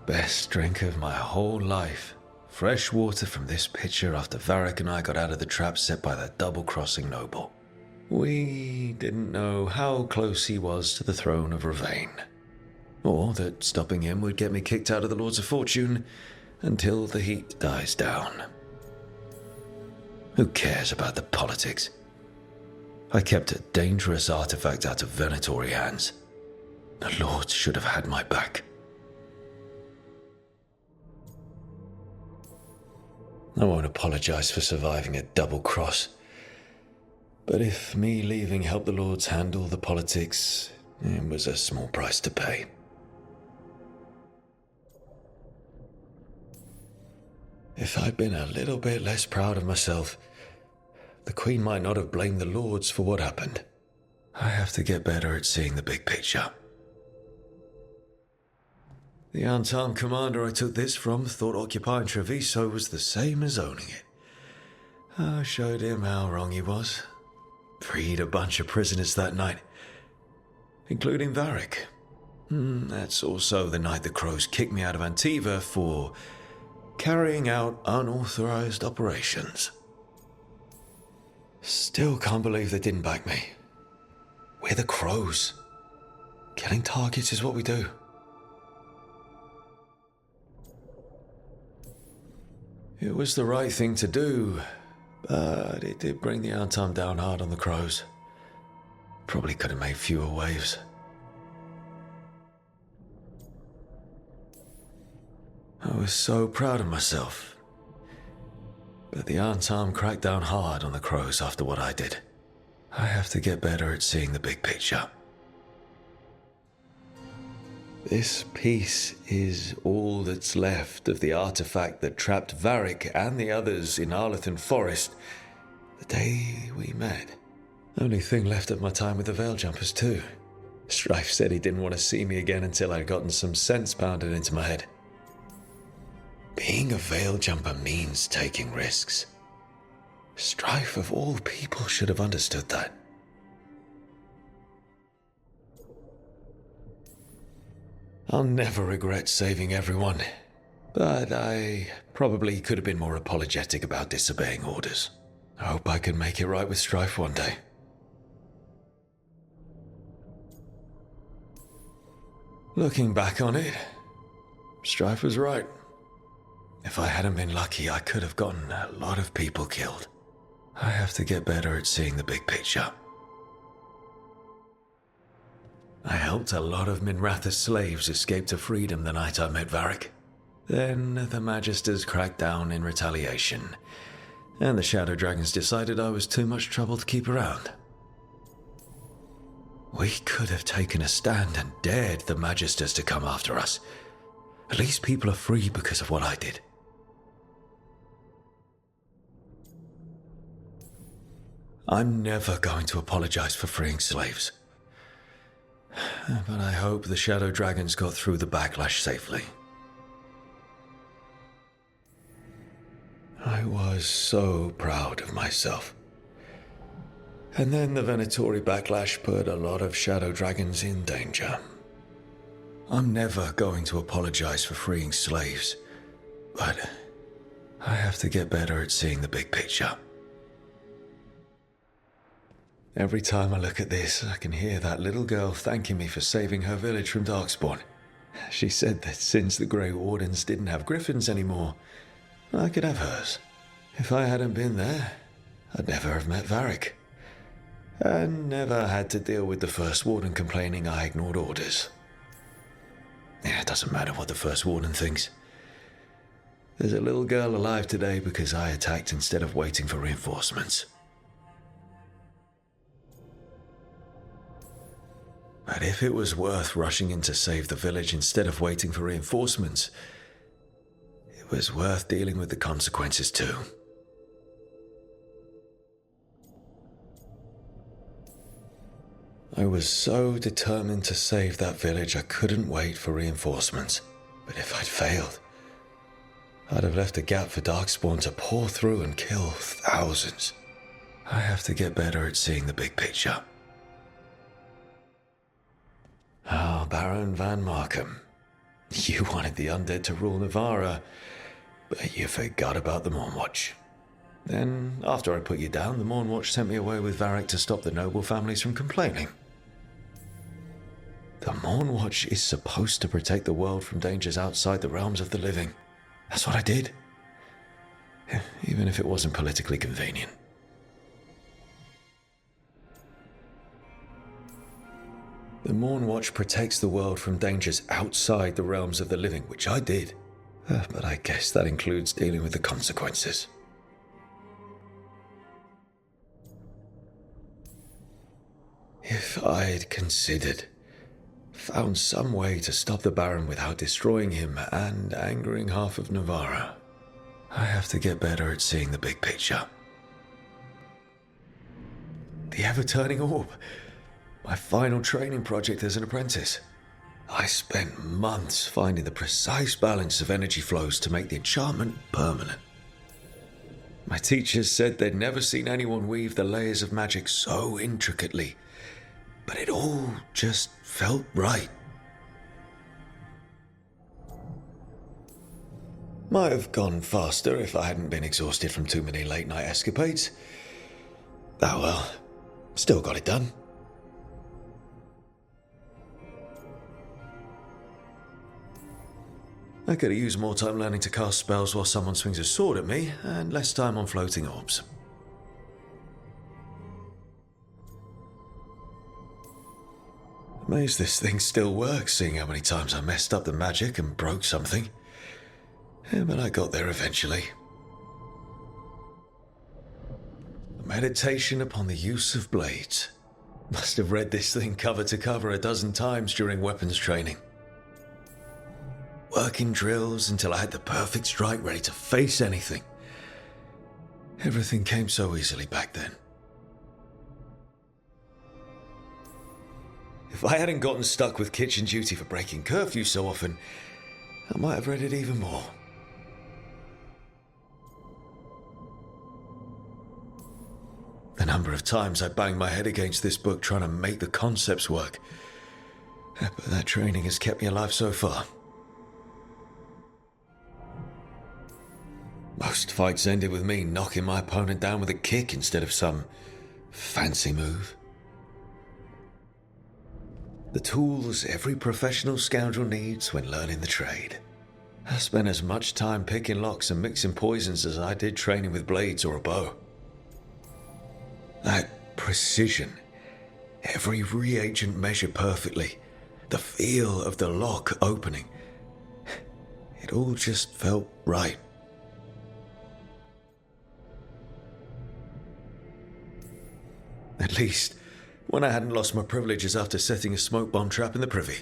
Best drink of my whole life. Fresh water from this pitcher after Varric and I got out of the trap set by that double-crossing noble. We didn't know how close he was to the throne of Ravane, or that stopping him would get me kicked out of the Lords of Fortune until the heat dies down. Who cares about the politics? I kept a dangerous artifact out of Venatori hands. The Lords should have had my back. I won't apologize for surviving a double cross. But if me leaving helped the Lords handle the politics, it was a small price to pay. If I'd been a little bit less proud of myself, the Queen might not have blamed the Lords for what happened. I have to get better at seeing the big picture. The unarmed commander I took this from thought occupying Treviso was the same as owning it. I showed him how wrong he was. Freed a bunch of prisoners that night, including Varric. That's also the night the Crows kicked me out of Antiva for carrying out unauthorized operations. Still can't believe they didn't back me. We're the Crows. Killing targets is what we do. It was the right thing to do, but it did bring the Antam down hard on the Crows. Probably could have made fewer waves. I was so proud of myself. But the Antam cracked down hard on the Crows after what I did. I have to get better at seeing the big picture. This piece is all that's left of the artifact that trapped Varric and the others in Arlethan Forest the day we met. Only thing left of my time with the Veil Jumpers too. Strife said he didn't want to see me again until I'd gotten some sense pounded into my head. Being a Veil Jumper means taking risks. Strife of all people should have understood that. I'll never regret saving everyone, but I probably could have been more apologetic about disobeying orders. I hope I can make it right with Strife one day. Looking back on it, Strife was right. If I hadn't been lucky, I could have gotten a lot of people killed. I have to get better at seeing the big picture. I helped a lot of Minratha's slaves escape to freedom the night I met Varric. Then the Magisters cracked down in retaliation, and the Shadow Dragons decided I was too much trouble to keep around. We could have taken a stand and dared the Magisters to come after us. At least people are free because of what I did. I'm never going to apologize for freeing slaves. But I hope the Shadow Dragons got through the backlash safely. I was so proud of myself. And then the Venatori backlash put a lot of Shadow Dragons in danger. I'm never going to apologize for freeing slaves, but I have to get better at seeing the big picture. Every time I look at this, I can hear that little girl thanking me for saving her village from Darkspawn. She said that since the Grey Wardens didn't have griffins anymore, I could have hers. If I hadn't been there, I'd never have met Varric, and never had to deal with the First Warden complaining I ignored orders. It doesn't matter what the First Warden thinks. There's a little girl alive today because I attacked instead of waiting for reinforcements. But if it was worth rushing in to save the village instead of waiting for reinforcements, it was worth dealing with the consequences too. I was so determined to save that village I couldn't wait for reinforcements. But if I'd failed, I'd have left a gap for Darkspawn to pour through and kill thousands. I have to get better at seeing the big picture. Baron Van Markham. You wanted the undead to rule Navarra, but you forgot about the Mourn Watch. Then, after I put you down, the Mourn Watch sent me away with Varric to stop the noble families from complaining. The Mourn Watch is supposed to protect the world from dangers outside the realms of the living. That's what I did. Even if it wasn't politically convenient. The Mourn Watch protects the world from dangers outside the realms of the living, which I did. But I guess that includes dealing with the consequences. If I'd considered, found some way to stop the Baron without destroying him and angering half of Navarra, I have to get better at seeing the big picture. The ever-turning orb. My final training project as an apprentice. I spent months finding the precise balance of energy flows to make the enchantment permanent. My teachers said they'd never seen anyone weave the layers of magic so intricately, but it all just felt right. Might have gone faster if I hadn't been exhausted from too many late-night escapades. Oh well, still got it done. I could have used more time learning to cast spells while someone swings a sword at me, and less time on floating orbs. Amazed this thing still works, seeing how many times I messed up the magic and broke something. But I got there eventually. A meditation upon the use of blades. Must have read this thing cover to cover a dozen times during weapons training. Working drills until I had the perfect strike ready to face anything. Everything came so easily back then. If I hadn't gotten stuck with kitchen duty for breaking curfew so often, I might have read it even more. The number of times I banged my head against this book trying to make the concepts work. But that training has kept me alive so far. Most fights ended with me knocking my opponent down with a kick instead of some fancy move. The tools every professional scoundrel needs when learning the trade. I spent as much time picking locks and mixing poisons as I did training with blades or a bow. That precision, every reagent measured perfectly, the feel of the lock opening, it all just felt right. At least, when I hadn't lost my privileges after setting a smoke bomb trap in the privy.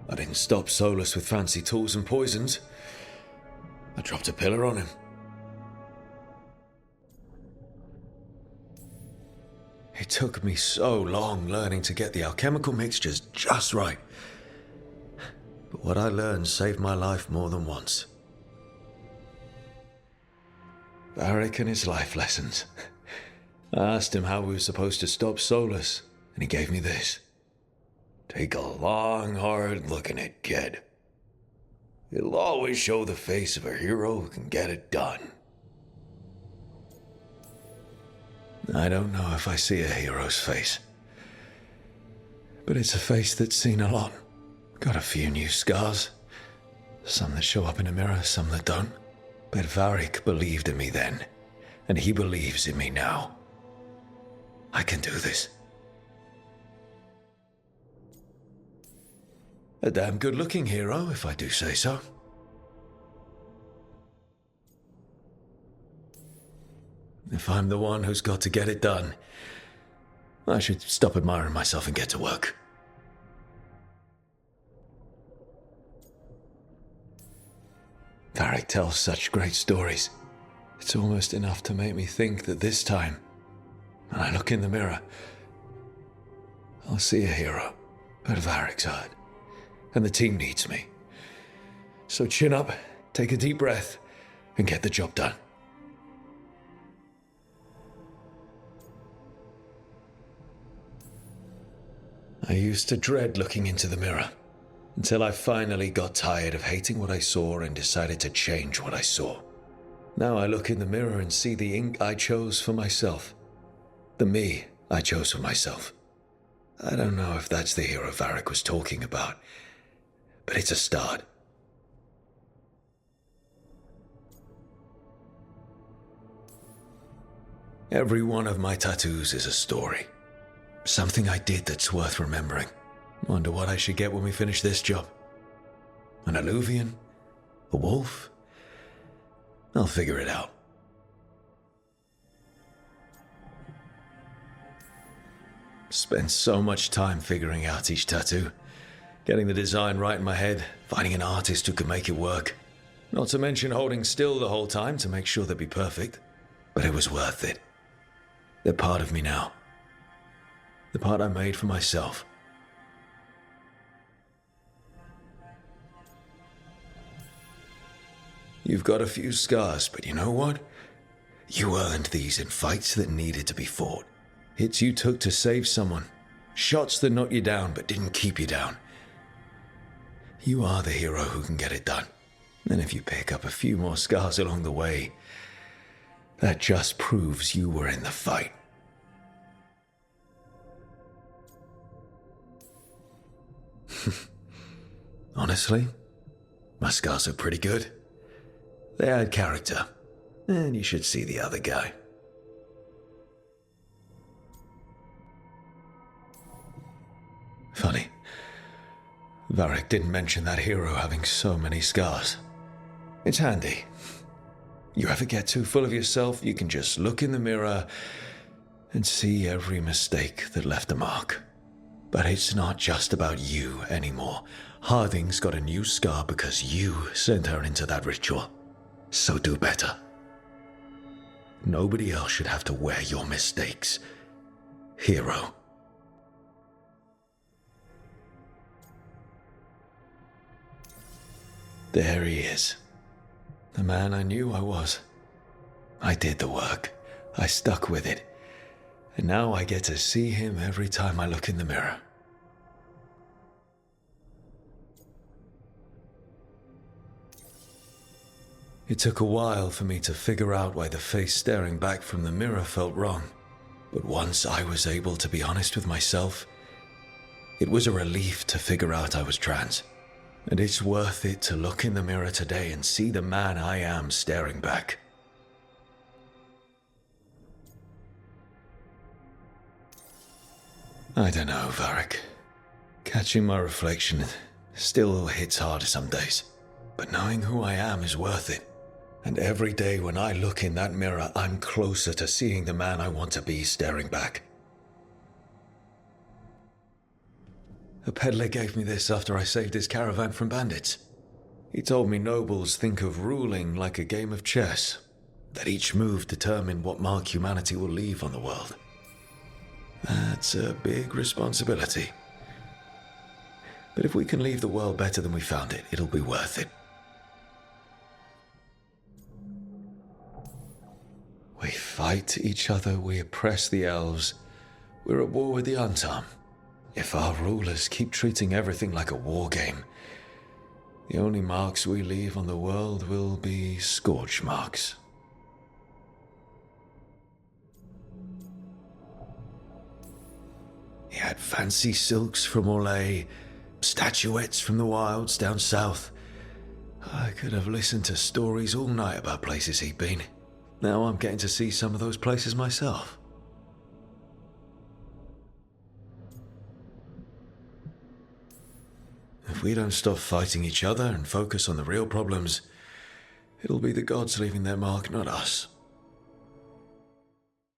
I didn't stop Solus with fancy tools and poisons. I dropped a pillar on him. It took me so long learning to get the alchemical mixtures just right. But what I learned saved my life more than once. Varric and his life lessons. I asked him how we were supposed to stop Solus, and he gave me this. Take a long, hard look at it, kid. It'll always show the face of a hero who can get it done. I don't know if I see a hero's face, but it's a face that's seen a lot. Got a few new scars. Some that show up in a mirror, some that don't. But Varric believed in me then, and he believes in me now. I can do this. A damn good-looking hero, if I do say so. If I'm the one who's got to get it done, I should stop admiring myself and get to work. Varric tells such great stories. It's almost enough to make me think that this time, when I look in the mirror, I'll see a hero at Varric's heart, and the team needs me. So chin up, take a deep breath, and get the job done. I used to dread looking into the mirror, until I finally got tired of hating what I saw and decided to change what I saw. Now I look in the mirror and see the ink I chose for myself. The me I chose for myself. I don't know if that's the hero Varric was talking about, but it's a start. Every one of my tattoos is a story. Something I did that's worth remembering. Wonder what I should get when we finish this job. An alluvian? A wolf? I'll figure it out. Spent so much time figuring out each tattoo. Getting the design right in my head, finding an artist who could make it work. Not to mention holding still the whole time to make sure they'd be perfect. But it was worth it. They're part of me now. The part I made for myself. You've got a few scars, but you know what? You earned these in fights that needed to be fought. Hits you took to save someone. Shots that knocked you down but didn't keep you down. You are the hero who can get it done. And if you pick up a few more scars along the way, that just proves you were in the fight. Honestly, my scars are pretty good. They add character, and you should see the other guy. Funny, Varric didn't mention that hero having so many scars. It's handy. You ever get too full of yourself, you can just look in the mirror and see every mistake that left a mark. But it's not just about you anymore. Harding's got a new scar because you sent her into that ritual. So do better. Nobody else should have to wear your mistakes. Hero. There he is. The man I knew I was. I did the work. I stuck with it. And now I get to see him every time I look in the mirror. It took a while for me to figure out why the face staring back from the mirror felt wrong. But once I was able to be honest with myself, it was a relief to figure out I was trans. And it's worth it to look in the mirror today and see the man I am staring back. I don't know, Varric. Catching my reflection still hits harder some days. But knowing who I am is worth it. And every day when I look in that mirror, I'm closer to seeing the man I want to be staring back. A peddler gave me this after I saved his caravan from bandits. He told me nobles think of ruling like a game of chess, that each move determines what mark humanity will leave on the world. That's a big responsibility. But if we can leave the world better than we found it, it'll be worth it. We fight each other, we oppress the elves. We're at war with the Untarm. If our rulers keep treating everything like a war game, the only marks we leave on the world will be scorch marks. He had fancy silks from Orlais, statuettes from the wilds down south. I could have listened to stories all night about places he'd been. Now I'm getting to see some of those places myself. If we don't stop fighting each other and focus on the real problems, it'll be the gods leaving their mark, not us.